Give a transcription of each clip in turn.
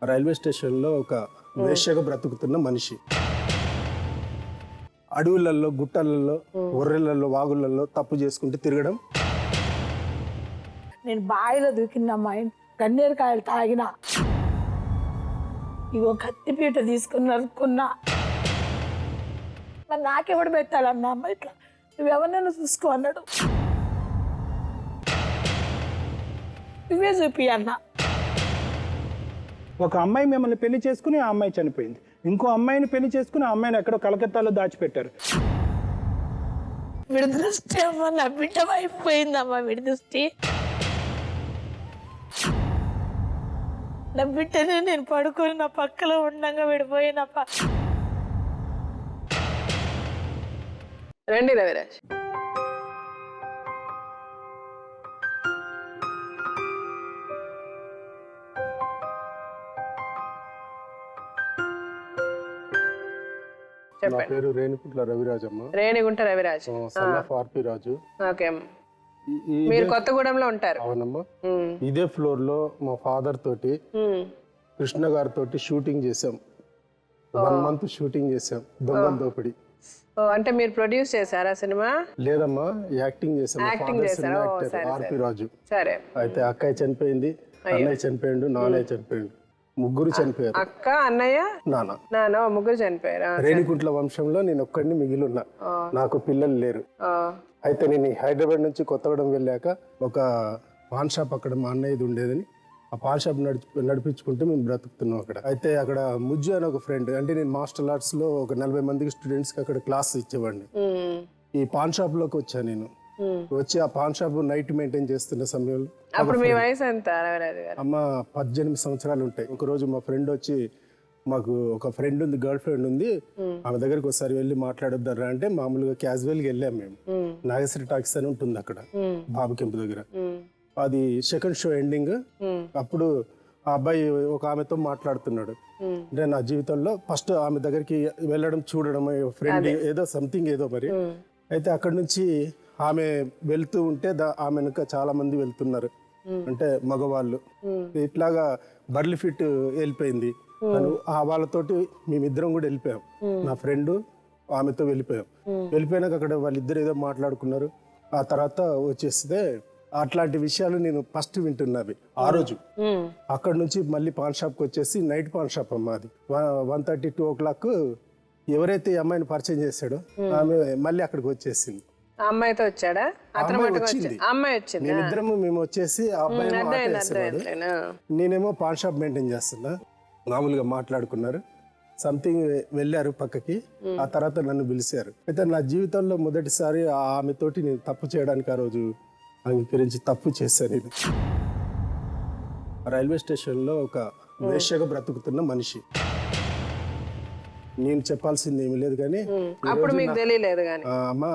Railway స్టేషన్లో ఒక వేశ్యగా బ్రతుకుతున్న మనిషి అడవులలో గుట్టలలో ఒర్రెలలో వాగులలో తప్పు చేసుకుంటూ తిరగడం. నేను బావిలో దూకినమ్మా, గన్నేరుకాయలు తాగిన, ఇగో కత్తిపీట తీసుకుని నరుక్కున్నా. మరి నాకెవడు పెట్టాలన్నా అమ్మ, ఇట్లా నువ్వెవరినైనా చూసుకో అన్నాడు. నువ్వే చూపి అన్నా. ఒక అమ్మాయి మిమ్మల్ని పెళ్లి చేసుకుని ఆ అమ్మాయి చనిపోయింది, ఇంకో అమ్మాయిని పెళ్లి చేసుకుని ఆ అమ్మాయిని ఎక్కడో కలకత్తాలో దాచిపెట్టారు. వీడి దృష్టి అమ్మ నా బిడ్డ అయిపోయిందమ్మా. వీడి దృష్టి నా బిడ్డనే నేను పడుకొని నా పక్కలో ఉండగా విడిపోయిన రండి రవిరాజ్. నా పేరు Reniguntla Ravirajamma. Renigunta Raviraj, son of RP Raju. Okay, మీరు కొత్తగూడెంలో ఉంటారు. అవునమ్మా. ఇదే ఫ్లోర్ లో మా ఫాదర్ తోటి కృష్ణ గారితో షూటింగ్ చేసాం. 1 month షూటింగ్ చేసాం, దొంగల దోపిడి. అంటే మీరు ప్రొడ్యూస్ చేశారా సినిమా? లేదమ్మా, యాక్టింగ్ చేసాం. యాక్టింగ్ చేశారా? ఆర్పి రాజు. సరే. అయితే అక్కయ్య చనిపోయింది, అన్నయ్య చనిపోయిండు, నాన్నయ్య చనిపోయిండు, ముగ్గురు చనిపోయారు. అక్క, అన్నయ్య, నాన్న ముగ్గురు చనిపోయారు. రేణిగుంట్ల వంశంలో నేను ఒక్కడిని మిగిలి ఉన్నా, నాకు పిల్లలు లేరు. అయితే నేను హైదరాబాద్ నుంచి కొత్తగూడెం వెళ్ళాక ఒక పాన్ షాప్ అక్కడ మా అన్నయ్యది ఉండేదని, ఆ పాన్ షాప్ నడిపించుకుంటూ మేము బ్రతుకుతున్నాం అక్కడ. అయితే అక్కడ ముజ్జు అని ఒక ఫ్రెండ్, అంటే నేను మార్షల్ ఆర్ట్స్ లో ఒక 40 మందికి స్టూడెంట్స్కి అక్కడ క్లాస్ ఇచ్చేవాడిని. ఈ పాన్ షాప్ లోకి వచ్చా నేను. వచ్చి ఆ పాన్ షాప్ నైట్ మెయింటైన్ చేస్తున్న సమయంలో, అప్పుడు మీ వయసు ఎంత రవిరాజు గారు? అమ్మ 18 సంవత్సరాలు ఉంటాయి. ఒకరోజు మా ఫ్రెండ్ వచ్చి, మాకు ఒక ఫ్రెండ్ ఉంది, గర్ల్ ఫ్రెండ్ ఉంది, ఆమె దగ్గరికి ఒకసారి వెళ్ళి మాట్లాడొద్దారా అంటే మామూలుగా క్యాజువల్గా వెళ్ళాం మేము. నాగేశ్వరి టాకీస్ అని ఉంటుంది అక్కడ బాబుకెంపు దగ్గర. అది సెకండ్ షో ఎండింగ్. అప్పుడు ఆ అబ్బాయి ఒక ఆమెతో మాట్లాడుతున్నాడు. అంటే నా జీవితంలో ఫస్ట్ ఆమె దగ్గరికి వెళ్ళడం, చూడడం, ఫ్రెండ్ ఏదో సంథింగ్ ఏదో మరి. అయితే అక్కడ నుంచి ఆమె వెళ్తూ ఉంటే ఆమె వెనుక చాలా మంది వెళ్తున్నారు, అంటే మగవాళ్ళు. ఇట్లాగా బర్లీ ఫిట్ వెళ్ళిపోయింది. వాళ్ళతోటి మేమిద్దరం కూడా వెళ్ళిపోయాం, నా ఫ్రెండ్ ఆమెతో వెళ్ళిపోయాం. వెళ్ళిపోయినాక అక్కడ వాళ్ళిద్దరు ఏదో మాట్లాడుకున్నారు. ఆ తర్వాత వచ్చేస్తే అట్లాంటి విషయాలు నేను ఫస్ట్ వింటున్నవి ఆ రోజు. అక్కడ నుంచి మళ్ళీ పాన్ షాప్కి వచ్చేసి, నైట్ పాన్ షాప్ అమ్మ అది. 1:30, 2 o'clock ఎవరైతే ఈ అమ్మాయిని పరిచయం చేశాడో ఆమె మళ్ళీ అక్కడికి వచ్చేసింది. అమ్మాయితో వచ్చాడా? అమ్మాయి వచ్చింది. మేము వచ్చేసి ఆ అబ్బాయి, నేనేమో పాన్ షాప్ మెయింటైన్ చేస్తున్నా. మామూలుగా మాట్లాడుకున్నారు, సంథింగ్ వెళ్ళారు పక్కకి. ఆ తర్వాత నన్ను పిలిచారు. అయితే నా జీవితంలో మొదటిసారి ఆమెతోటి నేను తప్పు చేయడానికి ఆ రోజు అంగీకరించి తప్పు చేశాను. నేను రైల్వే స్టేషన్లో ఒక వేశ్యగా బ్రతుకుతున్న మనిషి. నేను చెప్పాల్సింది ఏమీ లేదు, కానీ అప్పుడు మీకు తెలియలేదు. కానీ అమ్మ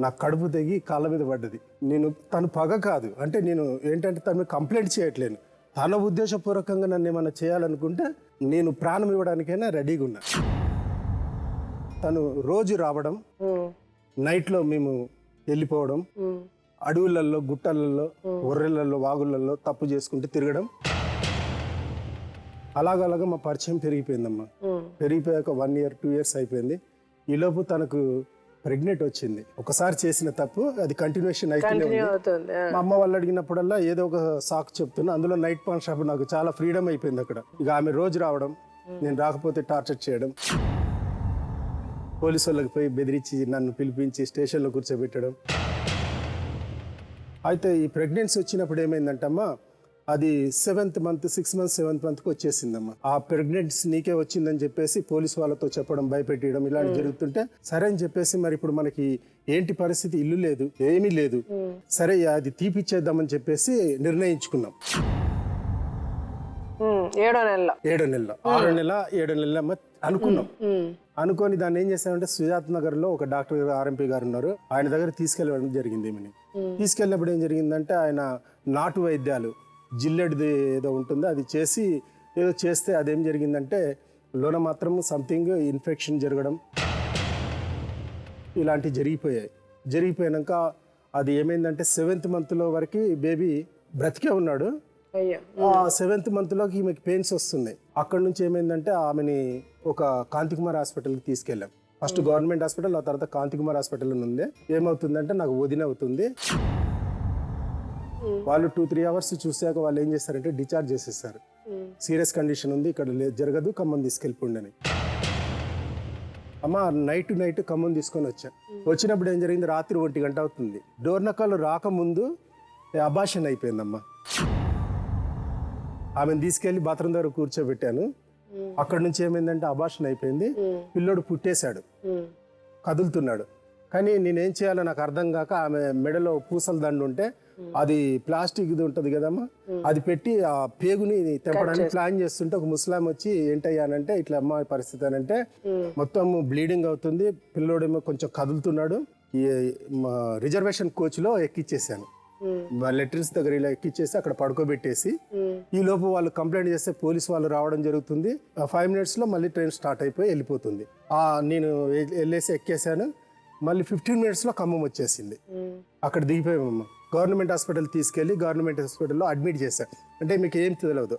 నా కడుపు తెగి కాళ్ళ మీద పడ్డది. నేను తను పగ కాదు, అంటే నేను ఏంటంటే తను కంప్లైంట్ చేయట్లేను. తన ఉద్దేశపూర్వకంగా నన్ను ఏమన్నా చేయాలనుకుంటే నేను ప్రాణం ఇవ్వడానికైనా రెడీగా ఉన్నా. తను రోజు రావడం, నైట్లో మేము వెళ్ళిపోవడం, అడవులలో గుట్టలలో ఒర్రెలలో వాగులలో తప్పు చేసుకుంటూ తిరగడం, అలాగలాగా మా పరిచయం పెరిగిపోయిందమ్మా. పెరిగిపోయాక 1 year 2 years అయిపోయింది. ఈలోపు తనకు ప్రెగ్నెంట్ వచ్చింది. ఒకసారి చేసిన తప్పు అది కంటిన్యూషన్ అయిపోయింది. మా అమ్మ వాళ్ళు అడిగినప్పుడల్లా ఏదో ఒక సాకు చెప్తున్నా. అందులో నైట్ పాన్ షాప్ నాకు చాలా ఫ్రీడమ్ అయిపోయింది అక్కడ. ఇక ఆమె రోజు రావడం, నేను రాకపోతే టార్చర్ చేయడం, పోలీసు వాళ్ళకి పోయి బెదిరించి నన్ను పిలిపించి స్టేషన్లో కూర్చోబెట్టడం. అయితే ఈ ప్రెగ్నెన్సీ వచ్చినప్పుడు ఏమైందంటమ్మా, అది 7th month 6 months 7th monthకి వచ్చేసిందమ్మా. ఆ ప్రెగ్నెన్సీ నీకే వచ్చిందని చెప్పేసి పోలీసు వాళ్ళతో చెప్పడం, భయపెట్టడం ఇలాంటి జరుగుతుంటే, సరే అని చెప్పేసి మరి ఇప్పుడు మనకి ఏంటి పరిస్థితి, ఇల్లు లేదు, ఏమీ లేదు, సరే అది తీపిచ్చేద్దామని చెప్పేసి నిర్ణయించుకున్నాం. 7వ నెలలో 6వ నెల 7వ నెల అనుకున్నాం. అనుకొని దాన్ని ఏం చేసామంటే, సుజాత్ నగర్ లో ఒక డాక్టర్ గారు, ఆర్ఎంపీ గారు ఉన్నారు, ఆయన దగ్గర తీసుకెళ్ళడం జరిగింది. ఏమని తీసుకెళ్ళినప్పుడు ఏం జరిగిందంటే, ఆయన నాటు వైద్యాలు, జిల్లెడ్ది ఏదో ఉంటుంది అది చేసి ఏదో చేస్తే అదేం జరిగిందంటే, లోన మాత్రం సంథింగ్ ఇన్ఫెక్షన్ జరగడం ఇలాంటివి జరిగిపోయాయి. జరిగిపోయాక అది ఏమైందంటే 7th month వరకు బేబీ బ్రతికే ఉన్నాడు, అయ్యో. ఆ 7th మంత్లోకి ఈమెకి పెయిన్స్ వస్తున్నాయి. అక్కడ నుంచి ఏమైందంటే ఆమెని ఒక కాంతికుమార్ హాస్పిటల్కి తీసుకెళ్ళాం. ఫస్ట్ గవర్నమెంట్ హాస్పిటల్, ఆ తర్వాత కాంతికుమార్ హాస్పిటల్ ఉంది. ఏమవుతుందంటే నాకు వదిన అవుతుంది. వాళ్ళు 2-3 అవర్స్ చూసాక వాళ్ళు ఏం చేస్తారంటే డిశ్చార్జ్ చేసేస్తారు. సీరియస్ కండిషన్ ఉంది, ఇక్కడ జరగదు, ఖమ్మం తీసుకెళ్ళిపోండి. అమ్మ నైట్ ఖమ్మం తీసుకొని వచ్చా. వచ్చినప్పుడు ఏం జరిగింది, రాత్రి 1 గంట అవుతుంది. డోర్నకాలు రాకముందు అబార్షన్ అయిపోయిందమ్మా. ఆమెను తీసుకెళ్లి బాత్రూమ్ దగ్గర కూర్చోబెట్టాను. అక్కడ నుంచి ఏమైందంటే అబార్షన్ అయిపోయింది. పిల్లోడు పుట్టేశాడు, కదులుతున్నాడు. కానీ నేనేం చేయాలో నాకు అర్థం కాక ఆమె మెడలో పూసల దండు ఉంటే అది ప్లాస్టిక్ ఇది ఉంటుంది కదమ్మా, అది పెట్టి ఆ పేగుని తెంపడానికి ప్లాన్ చేస్తుంటే ఒక ముస్లాం వచ్చి ఏంటయ్యానంటే ఇట్లా అమ్మాయి పరిస్థితి అని అంటే మొత్తం బ్లీడింగ్ అవుతుంది, పిల్లోడేమో కొంచెం కదులుతున్నాడు. ఈ మా రిజర్వేషన్ కోచ్లో ఎక్కిచ్చేసాను. లెటర్స్ దగ్గర ఇలా ఎక్కిచ్చేసి అక్కడ పడుకోబెట్టేసి ఈ లోపు వాళ్ళు కంప్లైంట్ చేస్తే పోలీస్ వాళ్ళు రావడం జరుగుతుంది. 5 minutesలో మళ్ళీ ట్రైన్ స్టార్ట్ అయిపోయి వెళ్ళిపోతుంది. నేను వెళ్ళేసి ఎక్కేసాను. మళ్ళీ 15 minutesలో ఖమ్మం వచ్చేసింది. అక్కడ దిగిపోయామమ్మ. గవర్నమెంట్ హాస్పిటల్ తీసుకెళ్లి గవర్నమెంట్ హాస్పిటల్లో అడ్మిట్ చేశారు. అంటే మీకు ఏం తెలియదు,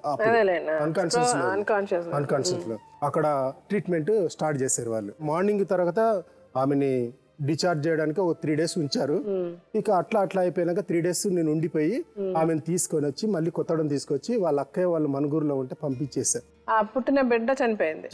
అన్కాన్షియస్ లో అక్కడ ట్రీట్మెంట్ స్టార్ట్ చేశారు వాళ్ళు. మార్నింగ్ తర్వాత ఆమెని డిశ్చార్జ్ చేయడానికి ఒక 3 days ఉంచారు. ఇక అట్లా అయిపోయినాక 3 days నేను ఉండిపోయి ఆమెను తీసుకొని వచ్చి మళ్ళీ కొత్తడం తీసుకొచ్చి వాళ్ళ అక్కయ్య వాళ్ళు మనుగూరులో ఉంటే పంపించేశారు. పుట్టిన బిడ్డ చనిపోయింది.